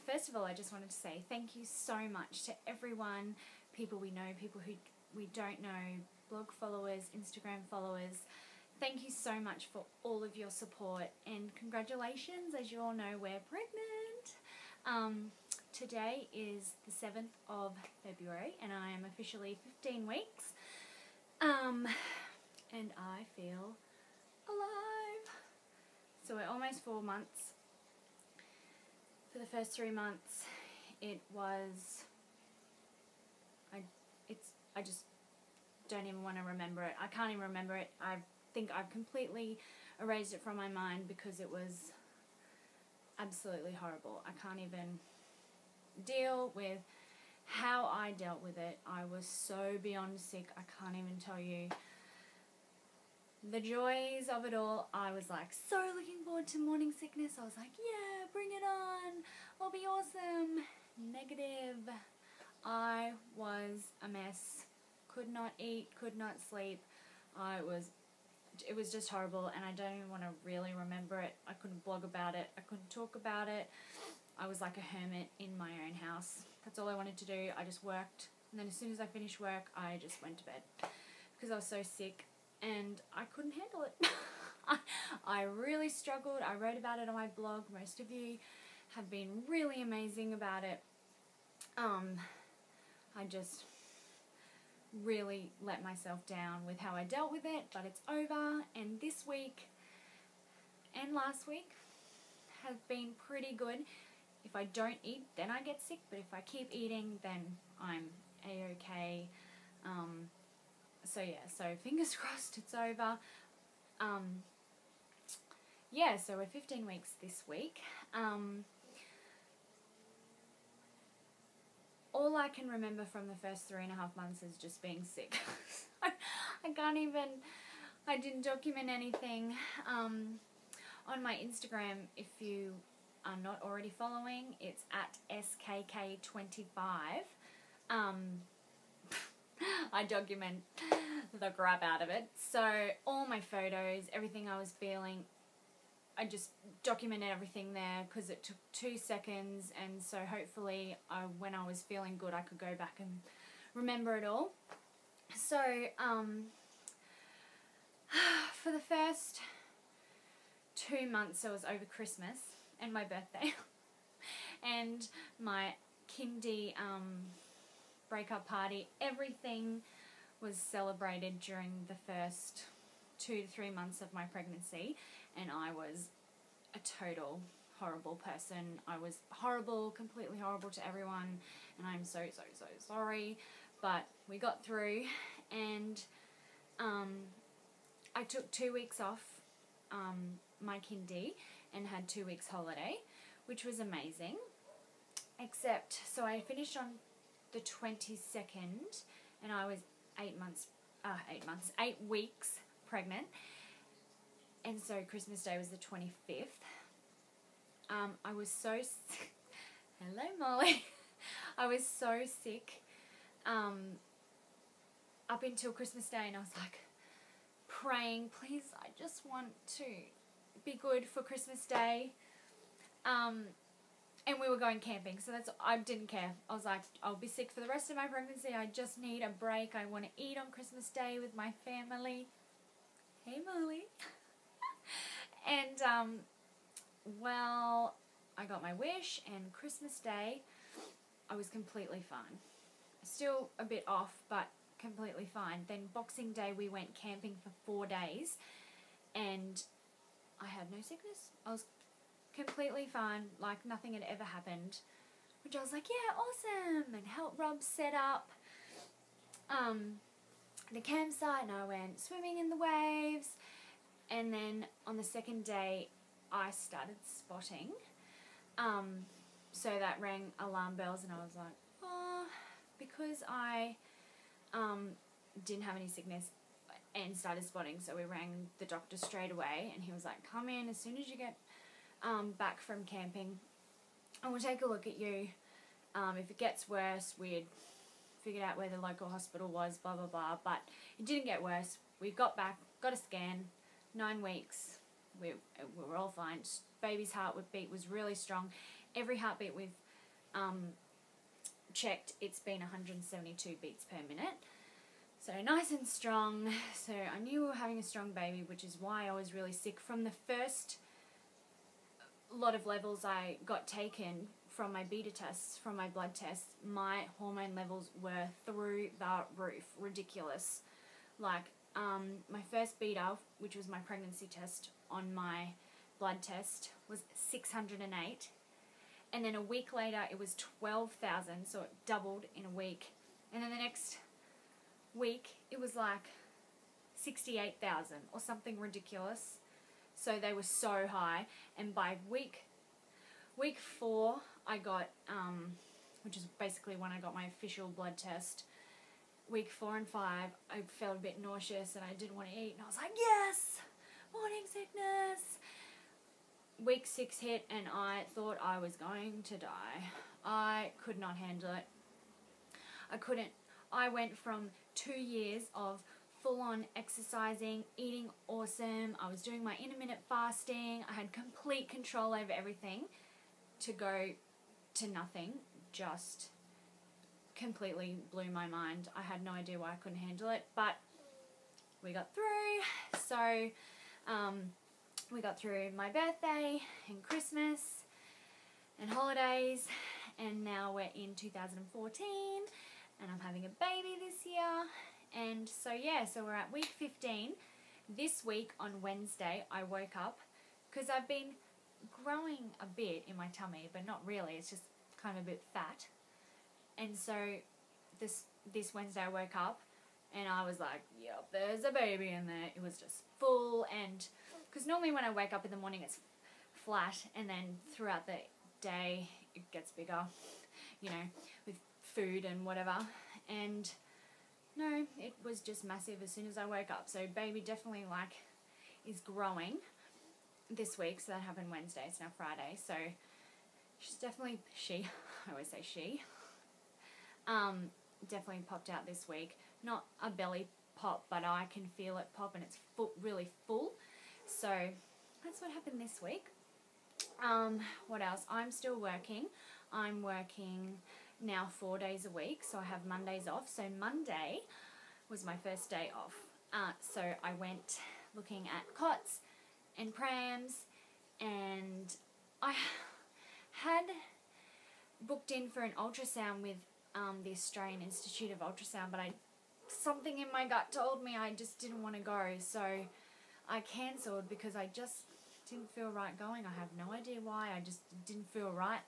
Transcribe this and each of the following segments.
First of all, I just wanted to say thank you so much to everyone, people we know, people who we don't know, blog followers, Instagram followers. Thank you so much for all of your support, and congratulations, as you all know, we're pregnant. Today is the 7th of February and I am officially 15 weeks. And I feel alive. So we're almost 4 months. For the first 3 months, it was, I just don't even want to remember it. I can't even remember it. I think I've completely erased it from my mind because it was absolutely horrible. I can't even deal with how I dealt with it. I was so beyond sick. I can't even tell you the joys of it all. I was like so looking forward to morning sickness. I was like, yeah, bring it on. I'll be awesome. Negative. I was a mess. Could not eat, could not sleep. It was just horrible, and I don't even want to really remember it. I couldn't blog about it. I couldn't talk about it. I was like a hermit in my own house. That's all I wanted to do. I just worked, and then as soon as I finished work, I just went to bed because I was so sick and I couldn't handle it. I really struggled. I wrote about it on my blog. Most of you have been really amazing about it. I just really let myself down with how I dealt with it, but it's over, and this week and last week have been pretty good. If I don't eat, then I get sick, but if I keep eating, then I'm a-okay. So yeah, so fingers crossed it's over. Yeah, so we're 15 weeks this week. All I can remember from the first 3.5 months is just being sick. I didn't document anything. On my Instagram, if you are not already following, it's at SKK25. I document the crap out of it. So all my photos, everything I was feeling, I just documented everything there because it took 2 seconds, and so hopefully when I was feeling good I could go back and remember it all. So for the first 2 months, so it was over Christmas and my birthday and my kindy breakup party, everything was celebrated during the first 2 to 3 months of my pregnancy, and I was a total horrible person. I was horrible, completely horrible to everyone, and I'm so sorry, but we got through. And I took 2 weeks off my kindy and had 2 weeks holiday, which was amazing, except so I finished on the 22nd and I was 8 weeks pregnant, and so Christmas Day was the 25th. I was so sick. Hello, Molly. I was so sick up until Christmas Day, and I was like praying, please, I just want to be good for Christmas Day. And we were going camping, so I didn't care. I was like, I'll be sick for the rest of my pregnancy. I just need a break. I want to eat on Christmas Day with my family. Hey, Molly. And, well, I got my wish, and Christmas Day, I was completely fine. Still a bit off, but completely fine. Then Boxing Day, we went camping for 4 days, and I had no sickness. I was completely fine, like nothing had ever happened, which I was like, yeah, awesome. And helped Rob set up the campsite, and I went swimming in the waves. And then on the second day I started spotting, so that rang alarm bells, and I was like, oh, because I didn't have any sickness and started spotting, so we rang the doctor straight away, and he was like, come in as soon as you get back from camping, and we'll take a look at you. If it gets worse, we'd figured out where the local hospital was, blah blah blah, but it didn't get worse. We got back, got a scan, 9 weeks, we were all fine. Baby's heart beat was really strong, every heartbeat we've checked, it's been 172 beats per minute. So nice and strong. So I knew we were having a strong baby, which is why I was really sick. From the first lot of levels I got taken from my beta tests, from my blood tests, my hormone levels were through the roof. Ridiculous. Like, my first beta, which was my pregnancy test on my blood test, was 608. And then a week later, it was 12,000, so it doubled in a week. And then the next week, it was like 68,000 or something ridiculous. So they were so high. And by week 4, I got, which is basically when I got my official blood test, week 4 and 5, I felt a bit nauseous and I didn't want to eat. And I was like, yes, morning sickness. Week 6 hit and I thought I was going to die. I could not handle it. I couldn't. I went from 2 years of full-on exercising, eating awesome. I was doing my intermittent fasting. I had complete control over everything, to go to nothing. Just completely blew my mind. I had no idea why I couldn't handle it, but we got through. So we got through my birthday and Christmas and holidays, and now we're in 2014 and I'm having a baby this year. And so yeah, so we're at week 15. This week on Wednesday I woke up because I've been growing a bit in my tummy, but not really, it's just kind of a bit fat. And so this Wednesday I woke up and I was like, yep, there's a baby in there. It was just full, and because normally when I wake up in the morning it's flat, and then throughout the day it gets bigger, you know, with food and whatever. And no, it was just massive as soon as I woke up. So baby definitely like is growing this week. So that happened Wednesday. It's now Friday. So she's definitely, I always say she, definitely popped out this week. Not a belly pop, but I can feel it pop, and it's really full. So that's what happened this week. What else? I'm still working. I'm working now 4 days a week, so I have Mondays off. So Monday was my first day off. So I went looking at cots and prams, and I had booked in for an ultrasound with the Australian Institute of Ultrasound, but something in my gut told me I just didn't want to go, so I cancelled because I just didn't feel right going. I have no idea why. I just didn't feel right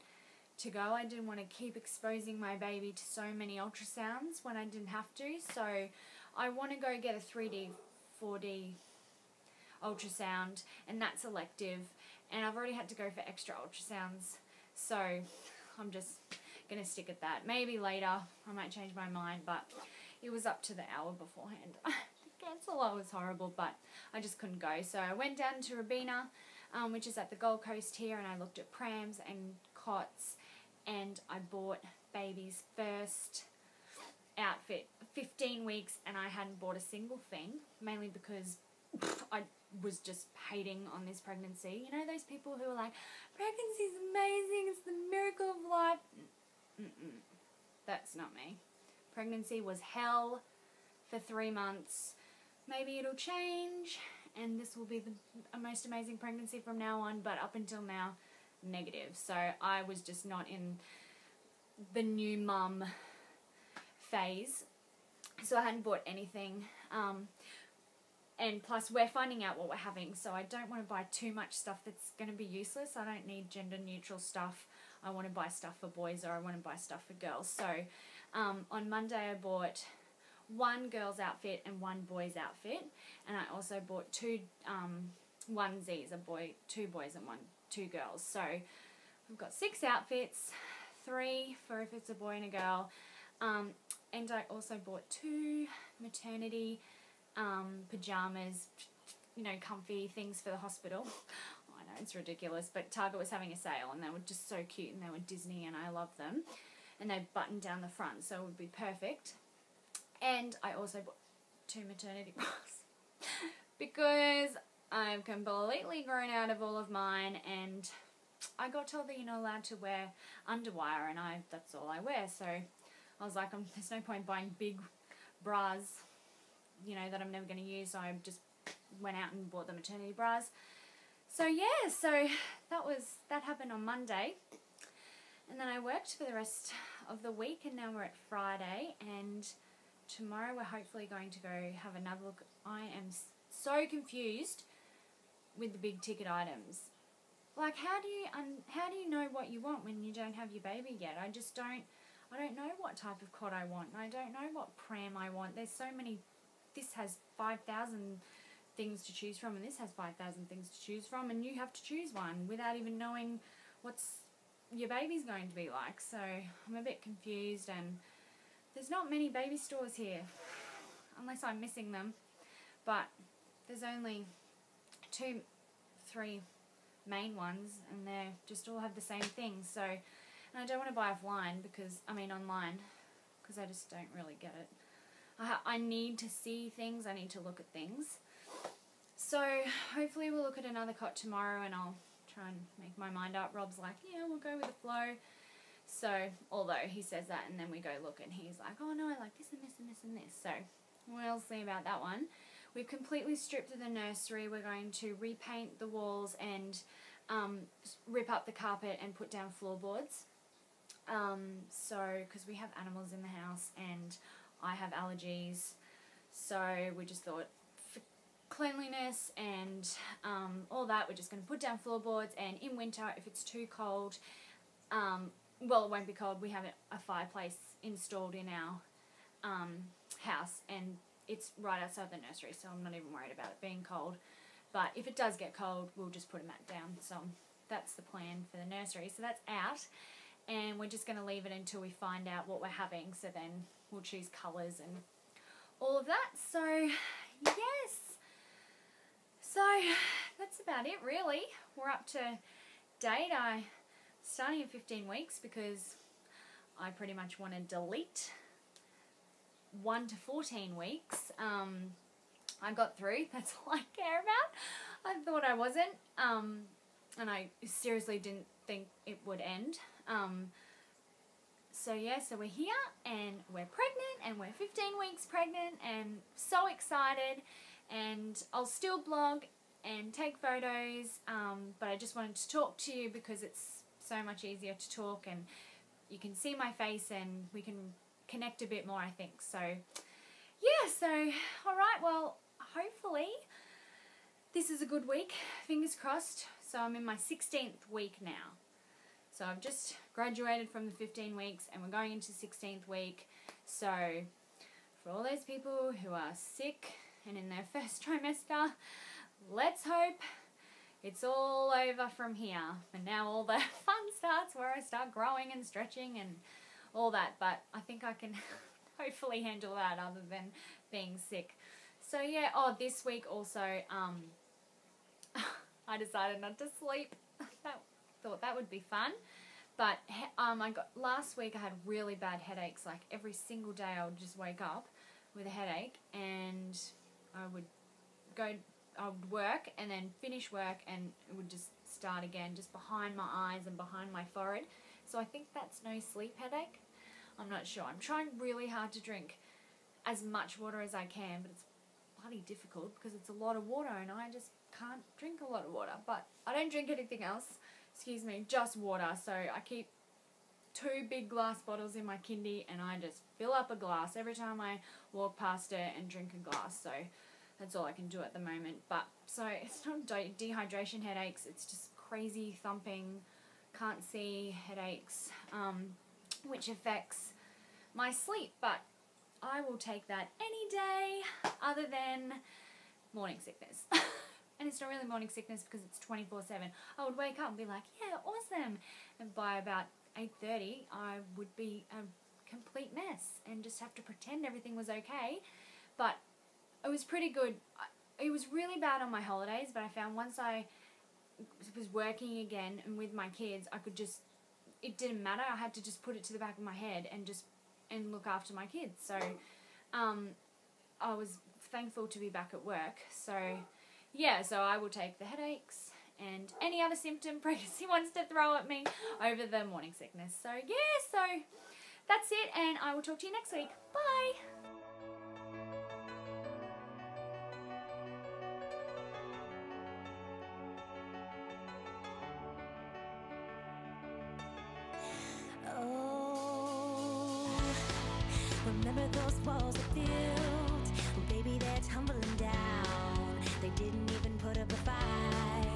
to go. I didn't want to keep exposing my baby to so many ultrasounds when I didn't have to, so I want to go get a 3D, 4D ultrasound, and that's elective, and I've already had to go for extra ultrasounds, so I'm just going to stick at that. Maybe later I might change my mind, but it was up to the hour beforehand. The cancel was horrible, but I just couldn't go. So I went down to Robina, which is at the Gold Coast here, and I looked at prams and cots, and I bought baby's first outfit, 15 weeks, and I hadn't bought a single thing, mainly because I was just hating on this pregnancy. You know those people who are like, pregnancy's amazing, it's the miracle of life. That's not me. Pregnancy was hell for 3 months. Maybe it'll change and this will be the most amazing pregnancy from now on, but up until now, negative. So I was just not in the new mum phase, so I hadn't bought anything. And plus we're finding out what we're having, so I don't want to buy too much stuff that's going to be useless. I don't need gender neutral stuff. I want to buy stuff for boys, or I want to buy stuff for girls. So on Monday I bought one girl's outfit and one boy's outfit, and I also bought two onesies, two boys and two girls. So we've got 6 outfits, 3 for if it's a boy and a girl, and I also bought 2 maternity pajamas, you know, comfy things for the hospital. I know, it's ridiculous, but Target was having a sale and they were just so cute, and they were Disney and I love them, and they buttoned down the front, so it would be perfect. And I also bought 2 maternity bras because I've completely grown out of all of mine, and I got told that you're not allowed to wear underwire, and that's all I wear. So I was like, there's no point buying big bras, you know, that I'm never going to use. So I just went out and bought the maternity bras. So yeah, so that happened on Monday. And then I worked for the rest of the week, and now we're at Friday, and tomorrow we're hopefully going to go have another look. I am so confused with the big ticket items. Like, how do you know what you want when you don't have your baby yet? I don't know what type of cot I want. I don't know what pram I want. There's so many. This has 5,000 things to choose from, and this has 5,000 things to choose from, and you have to choose one without even knowing what's your baby's going to be like. So I'm a bit confused, and there's not many baby stores here unless I'm missing them, but there's only 2, 3 main ones, and they just all have the same things. So, and I don't want to buy online because I just don't really get it. I need to see things, I need to look at things. So hopefully we'll look at another cot tomorrow, and I'll try and make my mind up. Rob's like, yeah, we'll go with the flow. So, although he says that, and then we go look, and he's like, oh no, I like this and this and this and this. So we'll see about that one. We've completely stripped the nursery. We're going to repaint the walls and rip up the carpet and put down floorboards. Because we have animals in the house and I have allergies. So we just thought, for cleanliness and all that, we're just going to put down floorboards. And in winter, if it's too cold, well, it won't be cold. We have a fireplace installed in our house, and it's right outside the nursery, so I'm not even worried about it being cold. But if it does get cold, we'll just put a mat down. So that's the plan for the nursery. So that's out, and we're just going to leave it until we find out what we're having. So then we'll choose colours and all of that. So yes, so that's about it really. We're up to date. I starting at 15 weeks because I pretty much want to delete 1 to 14 weeks. I got through. That's all I care about. I thought I wasn't, and I seriously didn't think it would end. So yeah, so we're here and we're pregnant, and we're 15 weeks pregnant, and so excited. And I'll still blog and take photos, but I just wanted to talk to you because it's so much easier to talk, and you can see my face and we can connect a bit more, I think. So yeah, so alright, well, hopefully this is a good week, fingers crossed. So I'm in my 16th week now. So I've just graduated from the 15 weeks and we're going into 16th week. So for all those people who are sick and in their first trimester, let's hope it's all over from here. And now all the fun starts, where I start growing and stretching and all that. But I think I can hopefully handle that other than being sick. So yeah, this week also, I decided not to sleep. Thought that would be fun. But last week I had really bad headaches. Like every single day I would just wake up with a headache, and I would work and then finish work, and it would just start again, just behind my eyes and behind my forehead. So I think that's no sleep headache. I'm not sure. I'm trying really hard to drink as much water as I can, but it's bloody difficult because it's a lot of water and I just can't drink a lot of water. But I don't drink anything else, just water. So I keep 2 big glass bottles in my kindy, and I just fill up a glass every time I walk past it and drink a glass. So that's all I can do at the moment. But so it's not dehydration headaches, it's just crazy thumping, can't see headaches, which affects my sleep. But I will take that any day other than morning sickness. And it's not really morning sickness because it's 24/7. I would wake up and be like, yeah, awesome. And by about 8:30, I would be a complete mess and just have to pretend everything was okay. But it was pretty good. It was really bad on my holidays, but I found once I was working again and with my kids, it didn't matter. I had to just put it to the back of my head and look after my kids. So I was thankful to be back at work. So yeah, so I will take the headaches and any other symptom pregnancy wants to throw at me over the morning sickness. So yeah, so that's it, and I will talk to you next week. Bye. Remember those walls I built? Well, baby, they're tumbling down. They didn't even put up a fight.